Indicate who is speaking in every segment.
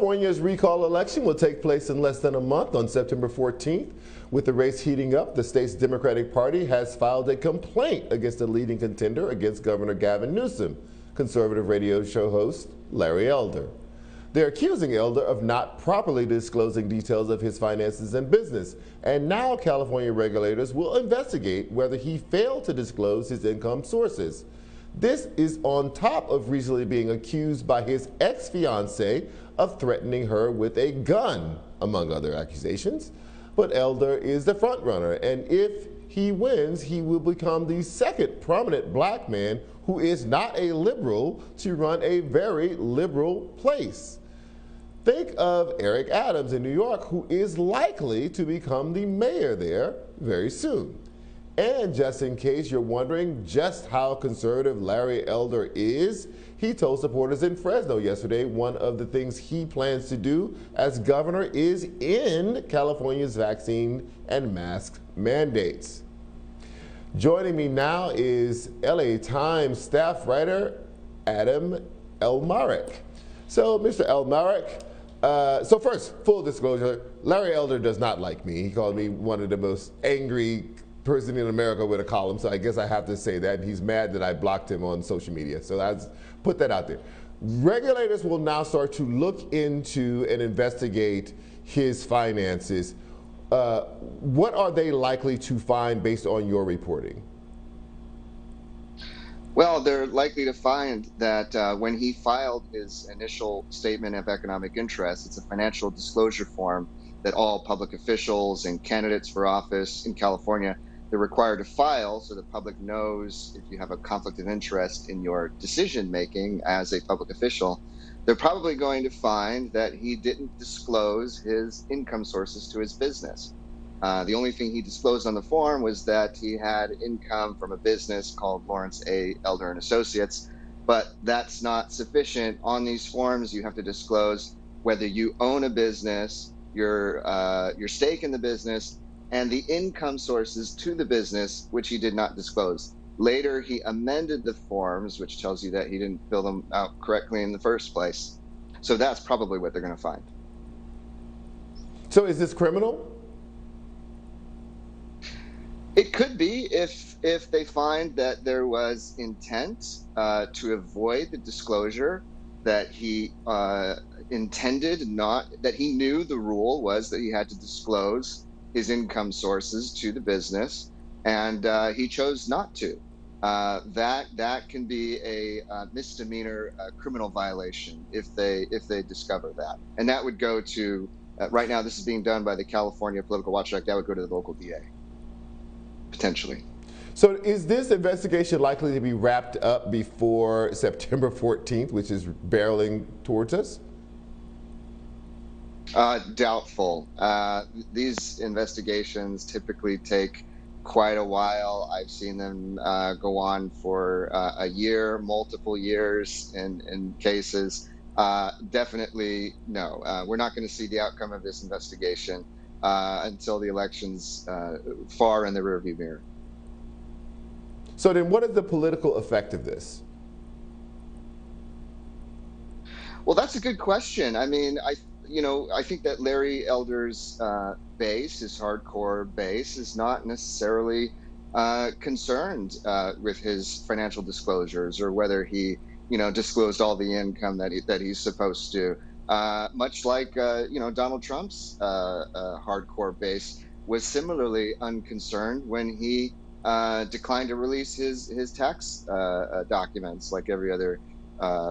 Speaker 1: California's recall election will take place in less than a month on September 14th. With the race heating up, the state's Democratic Party has filed a complaint against the leading contender against Governor Gavin Newsom, conservative radio show host Larry Elder. They're accusing Elder of not properly disclosing details of his finances and business, and now California regulators will investigate whether he failed to disclose his income sources. This is on top of recently being accused by his ex-fiancée of threatening her with a gun, among other accusations. But Elder is the frontrunner, and if he wins, he will become the second prominent black man who is not a liberal to run a very liberal place. Think of Eric Adams in New York, who is likely to become the mayor there very soon. And just in case you're wondering just how conservative Larry Elder is, he told supporters in Fresno yesterday one of the things he plans to do as governor is end California's vaccine and mask mandates. Joining me now is LA Times staff writer Adam Elmahrek. So, Mr. Elmahrek, so first, full disclosure, Larry Elder does not like me. He called me one of the most angry person in America with a column, so I guess I have to say that. He's mad that I blocked him on social media, so I put that out there. Regulators will now start to look into and investigate his finances. What are they likely to find based on your reporting?
Speaker 2: Well, they're likely to find that when he filed his initial statement of economic interest, it's a financial disclosure form that all public officials and candidates for office in California, they're required to file so the public knows if you have a conflict of interest in your decision making as a public official. They're probably going to find that he didn't disclose his income sources to his business. The only thing he disclosed on the form was that he had income from a business called Lawrence A. Elder and Associates, but that's not sufficient. On these forms, you have to disclose whether you own a business, your stake in the business, and the income sources to the business, which he did not disclose. Later, he amended the forms, which tells you that he didn't fill them out correctly in the first place. So that's probably what they're going to find.
Speaker 1: So is this criminal?
Speaker 2: It could be if they find that there was intent to avoid the disclosure, that he intended not, that he knew the rule was that he had to disclose his income sources to the business, and he chose not to. That can be a misdemeanor criminal violation if they discover that, and that would go to right now. This is being done by the California Political Watchdog. That would go to the local DA potentially.
Speaker 1: So is this investigation likely to be wrapped up before September 14th, which is barreling towards us?
Speaker 2: Doubtful. These investigations typically take quite a while. I've seen them go on for a year, multiple years in cases. Definitely no. We're not going to see the outcome of this investigation until the election's far in the rearview mirror.
Speaker 1: So then what is the political effect of this?
Speaker 2: Well, that's a good question. I mean, I think that Larry Elder's base, his hardcore base, is not necessarily concerned with his financial disclosures or whether he, disclosed all the income that he's supposed to. Much like Donald Trump's hardcore base was similarly unconcerned when he declined to release his tax documents, like every other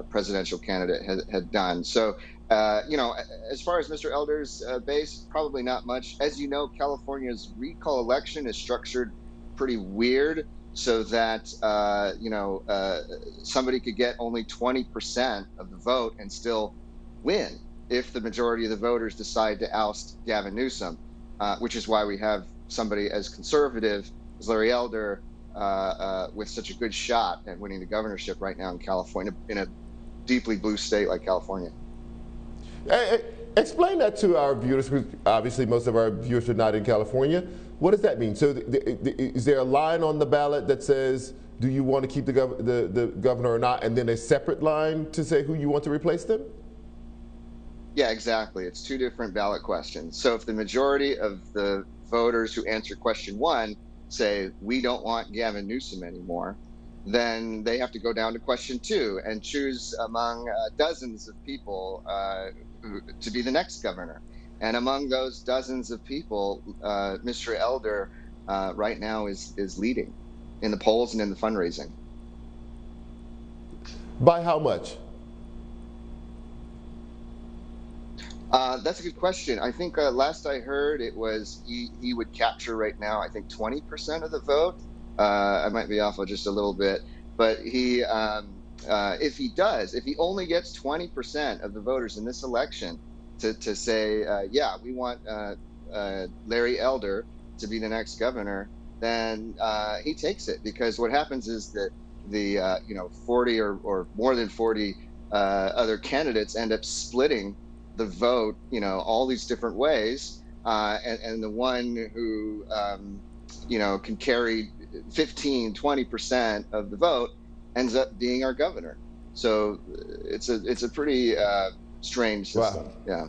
Speaker 2: presidential candidate had done. So. As far as Mr. Elder's base, probably not much. As you know, California's recall election is structured pretty weird, so that somebody could get only 20% of the vote and still win if the majority of the voters decide to oust Gavin Newsom, which is why we have somebody as conservative as Larry Elder with such a good shot at winning the governorship right now in California, in a deeply blue state like California.
Speaker 1: Explain that to our viewers, because obviously most of our viewers are not in California. What does that mean? So is there a line on the ballot that says, do you want to keep the governor or not, and then a separate line to say who you want to replace them?
Speaker 2: Yeah, exactly. It's two different ballot questions. So if the majority of the voters who answer question one say, we don't want Gavin Newsom anymore, then they have to go down to question two and choose among dozens of people to be the next governor. And among those dozens of people, Mr. Elder right now is leading in the polls and in the fundraising.
Speaker 1: By how much?
Speaker 2: That's a good question. I think last I heard it was he would capture right now, I think 20% of the vote. I might be off just a little bit, but if he only gets 20% of the voters in this election to say, yeah, we want Larry Elder to be the next governor, then he takes it, because what happens is that the 40 or more than 40 other candidates end up splitting the vote, all these different ways, and the one who can carry 15-20% of the vote ends up being our governor. So it's a pretty strange system.
Speaker 1: Wow.
Speaker 2: Yeah.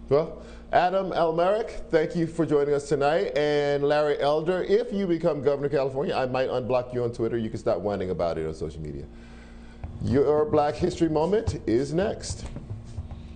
Speaker 1: Well, Adam Elmahrek, thank you for joining us tonight. And Larry Elder, if you become governor of California, I might unblock you on Twitter. You can stop whining about it on social media. Your Black History Moment is next.